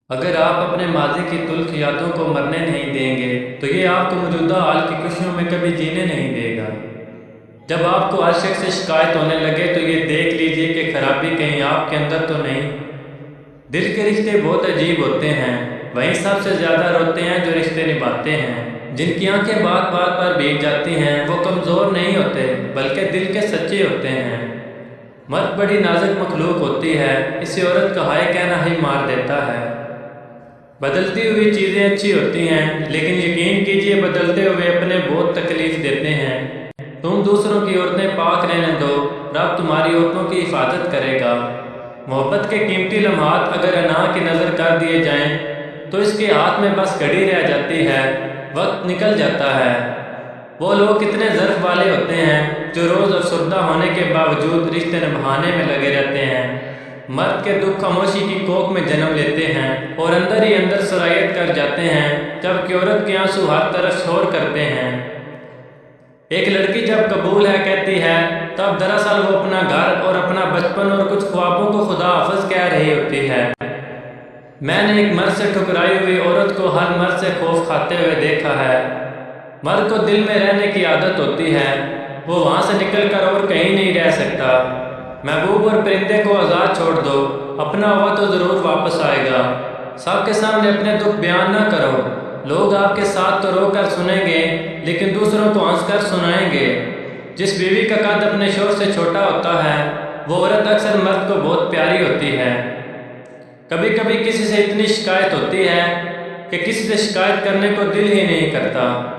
اگر آپ اپنے ماضی کی تلخ یادوں کو مرنے نہیں دیں گے تو یہ آپ کو موجودہ حال کی خوشیوں میں کبھی جینے نہیں دے گا۔ جب آپ کو ہر شخص سے شکایت ہونے لگے تو یہ دیکھ لیجئے کہ خرابی کہیں آپ کے اندر تو نہیں۔ دل کے رشتے بہت عجیب ہوتے ہیں، وہیں سب سے زیادہ روتے ہیں جو رشتے نبھاتے ہیں۔ جن کی آنکھیں بات بات پر بھیگ جاتی ہیں وہ کمزور نہیں ہوتے بلکہ دل کے سچے ہوتے ہیں۔ مرد بڑی نازک مخلوق ہوتی ہے، اسے عورت کا ہائے کہنا ہی مار دیتا ہے۔ بدلتی ہوئی چیزیں اچھی ہوتی ہیں لیکن یقین کیجئے بدلتے ہوئے اپنے بہت تکلیف دیتے ہیں۔ تم دوسروں کی عورتیں پاک رہنے دو، رب تمہاری عورتوں کی حفاظت کرے گا۔ محبت کے قیمتی لمحات اگر انا کی نظر کر دیے جائیں تو اس کے ہاتھ میں بس گھڑی رہ جاتی ہے، وقت نکل جاتا ہے۔ وہ لوگ کتنے ظرف والے ہوتے ہیں جو روز افسردہ ہونے کے باوجود رشتے نبھانے میں لگے رہتے ہیں۔ مرد کے دکھ خاموشی کی کوکھ میں جنم لیتے ہیں اور اندر ہی اندر سرایت کر جاتے ہیں، جبکہ عورت کے آنسو ہر طرف شور کرتے ہیں۔ ایک لڑکی جب قبول ہے کہتی ہے تب دراصل وہ اپنا گھر اور اپنا بچپن اور کچھ خوابوں کو خدا حافظ کہہ رہی ہوتی ہے۔ میں نے ایک مرد سے ٹھکرائی ہوئی عورت کو ہر مرد سے خوف کھاتے ہوئے دیکھا ہے۔ مرد کو دل میں رہنے کی عادت ہوتی ہے، وہ وہاں سے نکل کر اور کہیں نہیں رہ سکتا۔ محبوب اور پرندے کو آزاد چھوڑ دو، اپنا ہوا تو ضرور واپس آئے گا۔ سب کے سامنے اپنے دکھ بیان نہ کرو، لوگ آپ کے ساتھ تو رو کر سنیں گے لیکن دوسروں کو ہنس کر سنائیں گے۔ جس بیوی کا قد اپنے شوہر سے چھوٹا ہوتا ہے وہ عورت اکثر مرد کو بہت پیاری ہوتی ہے۔ کبھی کبھی کسی سے اتنی شکایت ہوتی ہے کہ کسی سے شکایت کرنے کو دل ہی نہیں کرتا۔